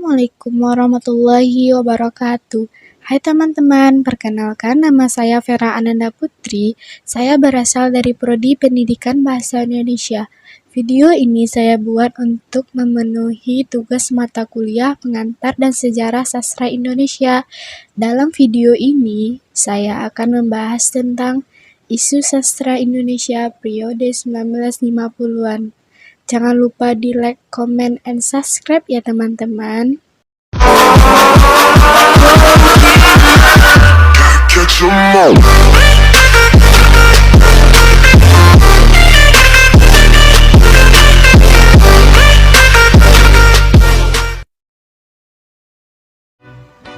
Assalamualaikum warahmatullahi wabarakatuh. Hai teman-teman, perkenalkan nama saya Vera Ananda Putri. Saya berasal dari Prodi Pendidikan Bahasa Indonesia. Video ini saya buat untuk memenuhi tugas mata kuliah pengantar dan sejarah sastra Indonesia. Dalam video ini, saya akan membahas tentang isu sastra Indonesia periode 1950-an. Jangan lupa di like, comment, and subscribe ya teman-teman.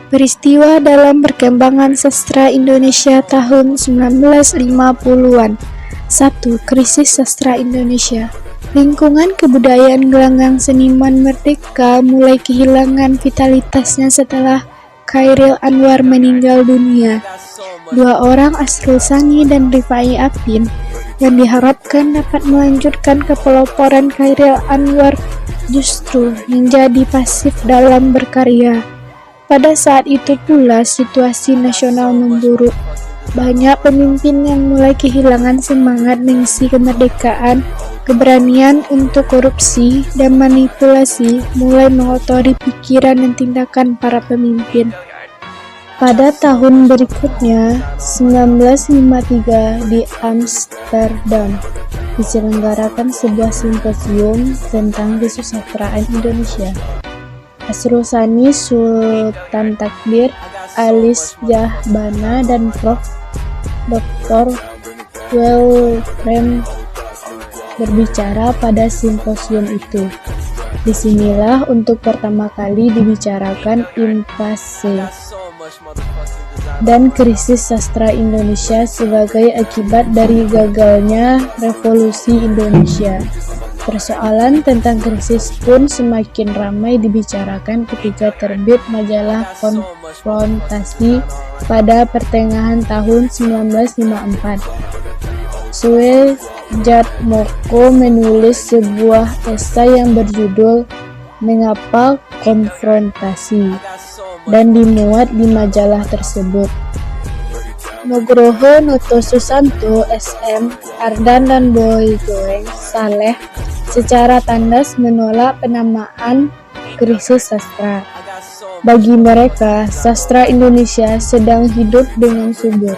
Peristiwa dalam perkembangan sastra Indonesia tahun 1950-an. 1. Krisis sastra Indonesia. Lingkungan kebudayaan gelanggang seniman merdeka mulai kehilangan vitalitasnya setelah Chairil Anwar meninggal dunia. Dua orang, Asrul Sani dan Rifai Apin, yang diharapkan dapat melanjutkan kepeloporan Chairil Anwar justru menjadi pasif dalam berkarya. Pada saat itu pula situasi nasional memburuk. Banyak pemimpin yang mulai kehilangan semangat mengisi kemerdekaan, keberanian untuk korupsi dan manipulasi mulai mengotori pikiran dan tindakan para pemimpin. Pada tahun berikutnya, 1953, di Amsterdam, diselenggarakan sebuah simposium tentang kesusastraan Indonesia. Asrul Sani, Sultan Takdir, Alis Jahbana, dan Prof. Dr. Welfrem berbicara pada simposium itu. Disinilah untuk pertama kali dibicarakan impasse dan krisis sastra Indonesia sebagai akibat dari gagalnya revolusi Indonesia. Persoalan tentang krisis pun semakin ramai dibicarakan ketika terbit majalah Konfrontasi pada pertengahan tahun 1954. Soejatmoko menulis sebuah esai yang berjudul "Mengapa Konfrontasi" dan dimuat di majalah tersebut. Nugroho Noto Susanto, SM, Ardan, dan Boygoeng Saleh secara tandas menolak penamaan krisis sastra. Bagi mereka, sastra Indonesia sedang hidup dengan subur.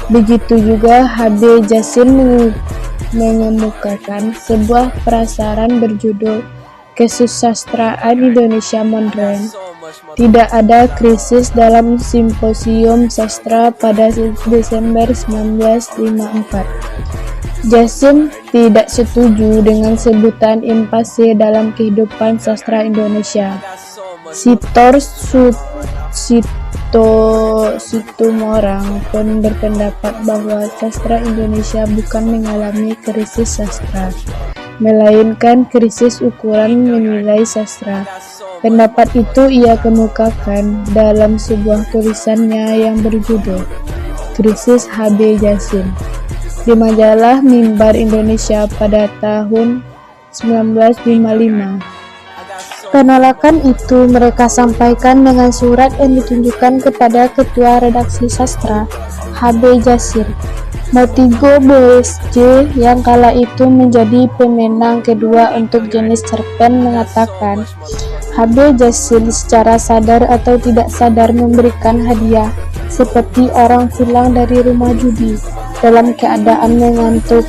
Begitu juga H.B. Jassin mengemukakan sebuah prasaran berjudul Kesusastraan Indonesia Modern. Tidak ada krisis dalam Simposium Sastra pada Desember 1954. Jassin tidak setuju dengan sebutan impasse dalam kehidupan sastra Indonesia. Sitor Situmorang pun berpendapat bahwa sastra Indonesia bukan mengalami krisis sastra, melainkan krisis ukuran menilai sastra. Pendapat itu ia kemukakan dalam sebuah tulisannya yang berjudul Krisis H.B. Jassin di majalah Mimbar Indonesia pada tahun 1955. Penolakan itu mereka sampaikan dengan surat yang ditunjukkan kepada Ketua Redaksi Sastra, H.B. Jassin. Motigo Boesje yang kala itu menjadi pemenang kedua untuk jenis cerpen mengatakan, H.B. Jassin secara sadar atau tidak sadar memberikan hadiah, seperti orang pulang dari rumah judi, dalam keadaan mengantuk.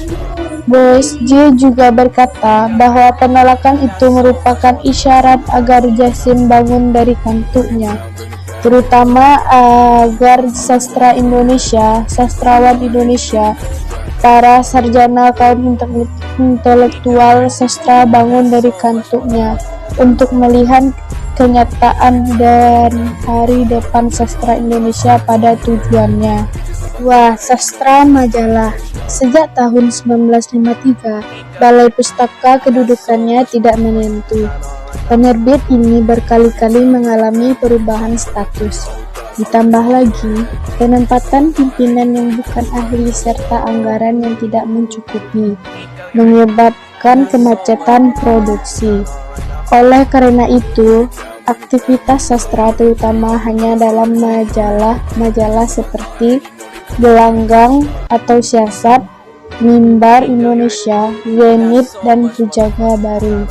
Boesje juga berkata bahwa penolakan itu merupakan isyarat agar Jassin bangun dari kantuknya, terutama agar sastra Indonesia, sastrawan Indonesia, para sarjana kaum intelektual sastra bangun dari kantuknya untuk melihat kenyataan dan hari depan sastra Indonesia pada tujuannya. Wah, sastra majalah. Sejak tahun 1953, Balai Pustaka kedudukannya tidak menentu. Penerbit ini berkali-kali mengalami perubahan status. Ditambah lagi, penempatan pimpinan yang bukan ahli serta anggaran yang tidak mencukupi, menyebabkan kemacetan produksi. Oleh karena itu, aktivitas sastra terutama hanya dalam majalah-majalah seperti Gelanggang atau Siasat, Mimbar Indonesia, Zenit, dan Pujangga Baru.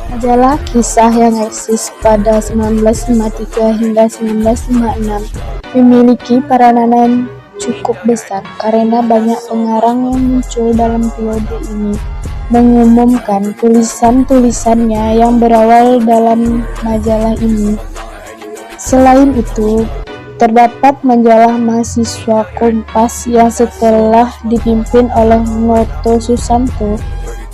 Majalah kisah yang eksis pada 1953 hingga 1956 memiliki peranan yang cukup besar karena banyak pengarang yang muncul dalam periode ini mengumumkan tulisan-tulisannya yang berawal dalam majalah ini. Selain itu, terdapat majalah mahasiswa Kompas yang setelah dipimpin oleh Noto Susanto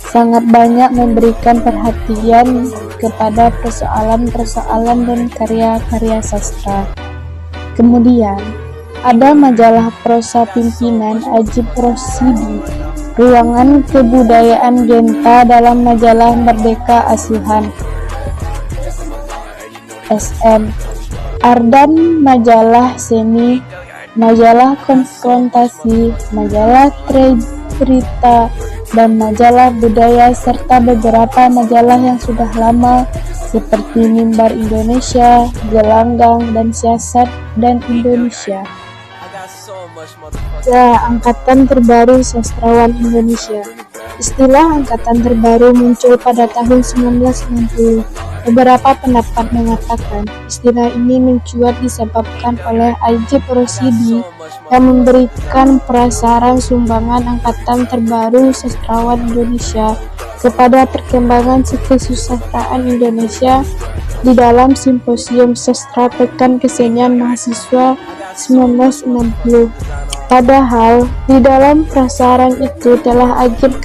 sangat banyak memberikan perhatian kepada persoalan-persoalan dan karya-karya sastra. Kemudian, ada majalah prosa pimpinan Ajib Rosidi, Ruangan Kebudayaan Genta dalam majalah Merdeka Asuhan SM, Ardan majalah Seni, majalah Konfrontasi, majalah Cerita, dan majalah Budaya, serta beberapa majalah yang sudah lama seperti Mimbar Indonesia, Gelanggang, dan Siasat dan Indonesia. Ya, Angkatan Terbaru Sastrawan Indonesia. Istilah angkatan terbaru muncul pada tahun 1960. Beberapa pendapat mengatakan istilah ini mencuat disebabkan oleh Ajib Rosidi yang memberikan prasaran sumbangan Angkatan Terbaru Sastrawan Indonesia kepada perkembangan kesusastraan Indonesia di dalam Simposium Sastra Pekan Kesenian Mahasiswa 1960. Padahal di dalam prasaran itu telah Ajib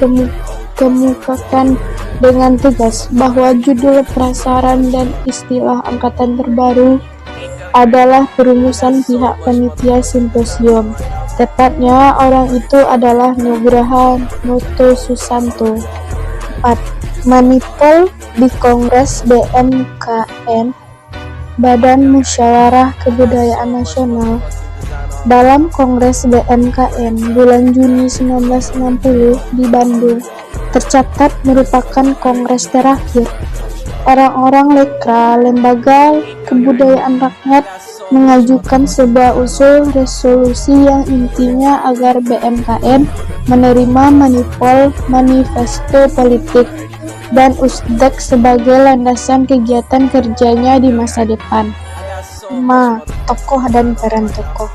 kemukakan dengan tegas bahwa judul prasaran dan istilah angkatan terbaru adalah perumusan pihak panitia simposium. Tepatnya orang itu adalah Nugraha Noto Susanto. 4. Manipul di Kongres BMKN, Badan Musyawarah Kebudayaan Nasional. Dalam Kongres BMKN bulan Juni 1960 di Bandung, tercatat merupakan kongres terakhir. Orang-orang lekra lembaga kebudayaan rakyat mengajukan sebuah usul resolusi yang intinya agar BMKN menerima manifesto politik dan USDEK sebagai landasan kegiatan kerjanya di masa depan. 5. Tokoh dan peran tokoh.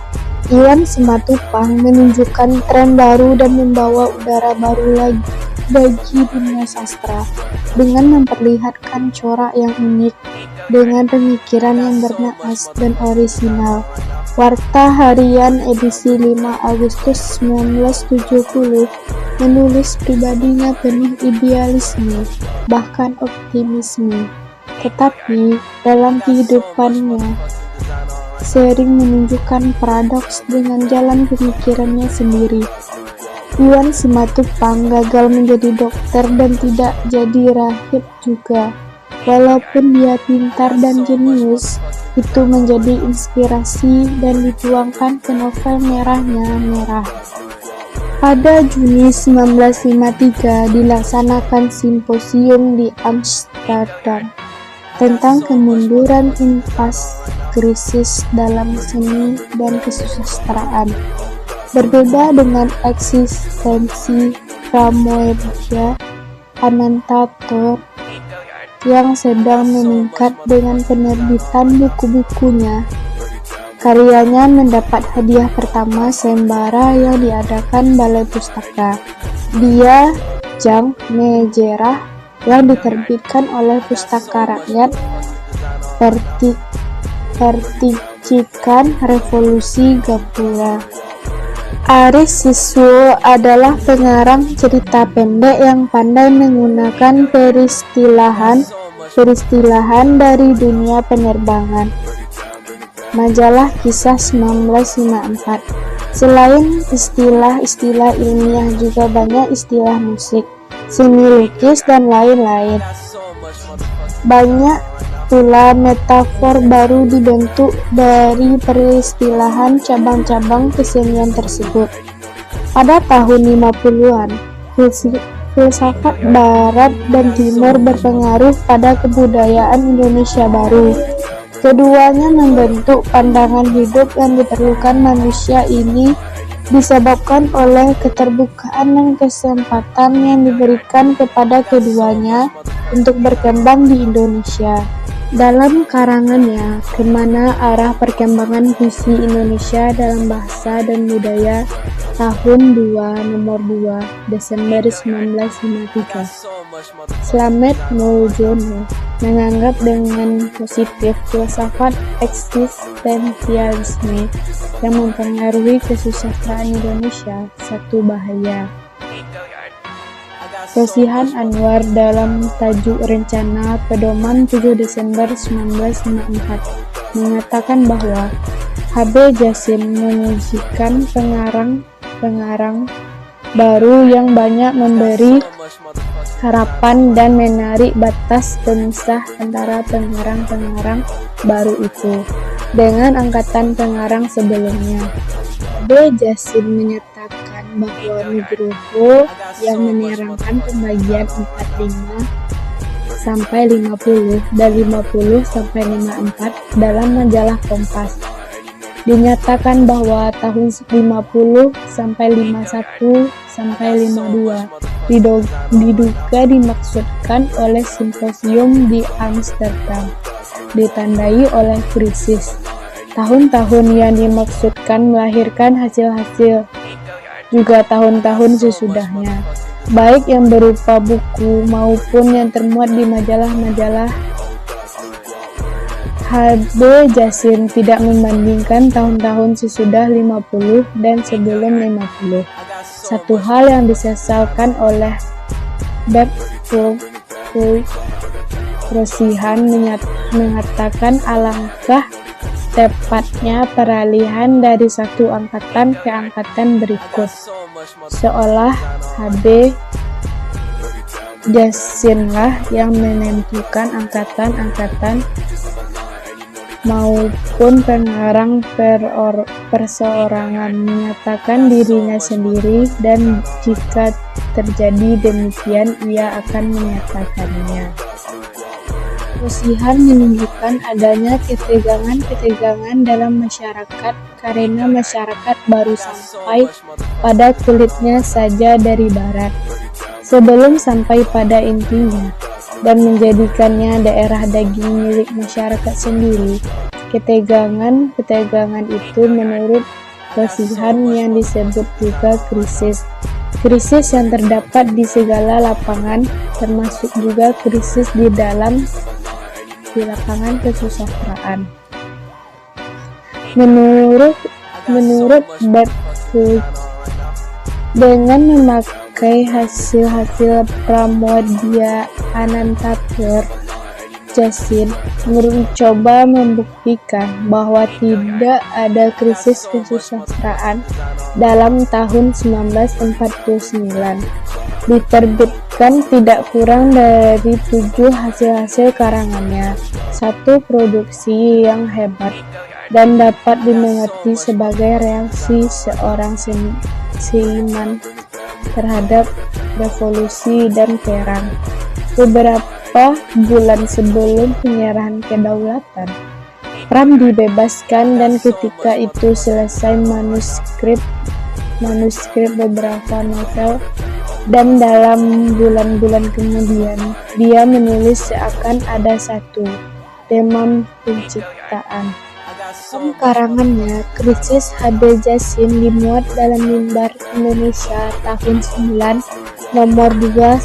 Iwan Simatupang menunjukkan tren baru dan membawa udara baru lagi bagi dunia sastra dengan memperlihatkan corak yang unik dengan pemikiran yang bernaas dan orisinal. Warta Harian edisi 5 Agustus 1970 menulis pribadinya penuh idealisme, bahkan optimisme, tetapi dalam kehidupannya sering menunjukkan paradoks dengan jalan pemikirannya sendiri. Iwan Simatupang gagal menjadi dokter dan tidak jadi rahib juga. Walaupun dia pintar dan jenius, itu menjadi inspirasi dan dituangkan ke novel merahnya Merah. Pada Juni 1953 dilaksanakan simposium di Amsterdam tentang kemunduran impas krisis dalam seni dan kesusastraan. Berbeda dengan eksistensi Pramoedya Anantatur yang sedang meningkat dengan penerbitan buku-bukunya, karyanya mendapat hadiah pertama sayembara yang diadakan Balai Pustaka. Dia Jang Mejerah yang diterbitkan oleh Pustaka Rakyat Perticikan Revolusi Gapura. Aris Siswo adalah pengarang cerita pendek yang pandai menggunakan peristilahan dari dunia penerbangan. Majalah Kisah 1954. Selain istilah-istilah ilmiah juga banyak istilah musik, seni lukis, dan lain-lain. Banyak pula metafor baru dibentuk dari peristilahan cabang-cabang kesenian tersebut. Pada tahun 50-an, filsafat Barat dan Timur berpengaruh pada kebudayaan Indonesia baru. Keduanya membentuk pandangan hidup yang diperlukan manusia ini disebabkan oleh keterbukaan dan kesempatan yang diberikan kepada keduanya untuk berkembang di Indonesia. Dalam karangannya, Kemana Arah Perkembangan Puisi Indonesia dalam Bahasa dan Budaya, tahun 2, nomor 2, Desember 1953. Slamet Muljono menganggap dengan positif filsafat eksistensialisme yang mempengaruhi kesusastraan Indonesia satu bahaya. Rosihan Anwar dalam tajuk Rencana Pedoman 7 Desember 1954 mengatakan bahwa H.B. Jassin menyajikan pengarang baru yang banyak memberi harapan dan menarik batas pemisah antara pengarang-pengarang baru itu dengan angkatan pengarang sebelumnya. H.B. Jassin menyatakan bahwa Nugroho yang menerangkan pembagian 45 sampai 50 dan 50 sampai 54 dalam majalah Kompas. Dinyatakan bahwa tahun 50 sampai 51 sampai 52 diduga dimaksudkan oleh simposium di Amsterdam, ditandai oleh krisis. Tahun-tahun yang dimaksudkan melahirkan hasil-hasil juga tahun-tahun sesudahnya, baik yang berupa buku maupun yang termuat di majalah-majalah. H.B. Jassin tidak membandingkan tahun-tahun sesudah 50 dan sebelum 50. Satu hal yang disesalkan oleh Berthold Rosihan mengatakan alangkah tepatnya peralihan dari satu angkatan ke angkatan berikut, seolah H.B. Jassinlah yang menentukan angkatan-angkatan maupun pengarang perseorangan menyatakan dirinya sendiri, dan jika terjadi demikian ia akan menyatakannya. Rosihan menunjukkan adanya ketegangan-ketegangan dalam masyarakat karena masyarakat baru sampai pada kulitnya saja dari barat, sebelum sampai pada intinya, dan menjadikannya daerah daging milik masyarakat sendiri. Ketegangan-ketegangan itu menurut Rosihan yang disebut juga krisis yang terdapat di segala lapangan, termasuk juga krisis di lapangan kesusastraan. Menurut Berthold, dengan memakai hasil-hasil Pramoedya Anantatur, Jassin mencoba membuktikan bahwa tidak ada krisis kesusastraan dalam tahun 1949. Diterbitkan tidak kurang dari 7 hasil-hasil karangannya, satu produksi yang hebat dan dapat dimengerti sebagai reaksi seorang seniman terhadap revolusi dan perang. Beberapa bulan sebelum penyerahan kedaulatan, Pram dibebaskan, dan ketika itu selesai manuskrip beberapa novel, dan dalam bulan-bulan kemudian dia menulis seakan ada satu demam penciptaan. Dalam karangannya Krisis, H.B. Jassin dimuat dalam Mimbar Indonesia tahun 9 nomor 2-3,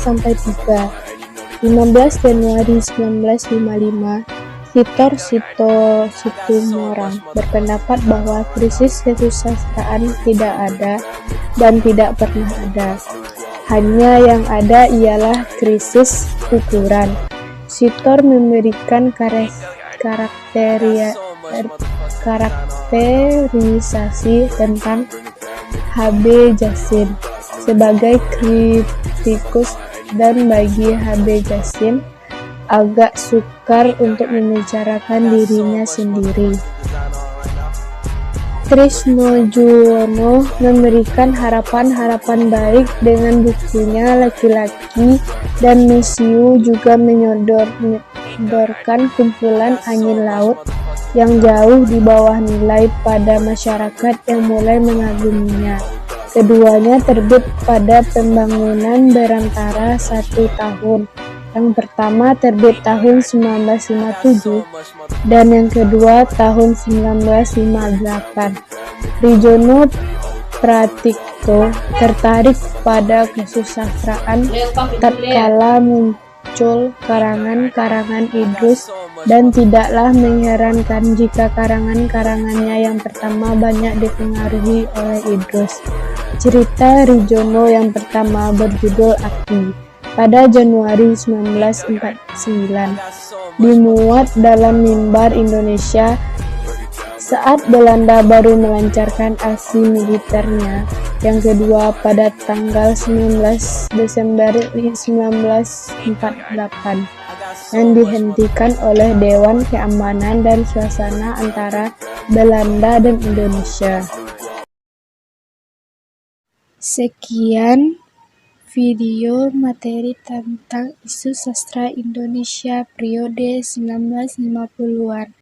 15 Januari 1955. Sitor Situmorang berpendapat bahwa krisis kesusastraan tidak ada dan tidak pernah ada. Hanya yang ada ialah krisis ukuran. Sitor memberikan karakterisasi tentang H.B. Jassin sebagai kritikus, dan bagi H.B. Jassin agak sukar untuk membicarakan dirinya sendiri. Trisnojuwono memberikan harapan-harapan baik dengan bukunya Laki-Laki, dan Misiu juga menyodorkan kumpulan angin laut yang jauh di bawah nilai pada masyarakat yang mulai mengaguminya. Keduanya terbit pada pembangunan berantara 1 tahun. Yang pertama terbit tahun 1957 dan yang kedua tahun 1958. Rijono Pratikto tertarik pada kesusastraan tatkala muncul karangan-karangan Idrus, dan tidaklah mengherankan jika karangan-karangannya yang pertama banyak dipengaruhi oleh Idrus. Cerita Rijono yang pertama berjudul Aki, pada Januari 1949, dimuat dalam Mimbar Indonesia saat Belanda baru melancarkan aksi militernya yang kedua pada tanggal 19 Desember 1948, yang dihentikan oleh Dewan Keamanan dan Suasana antara Belanda dan Indonesia. Sekian video materi tentang isu sastra Indonesia periode 1950-an.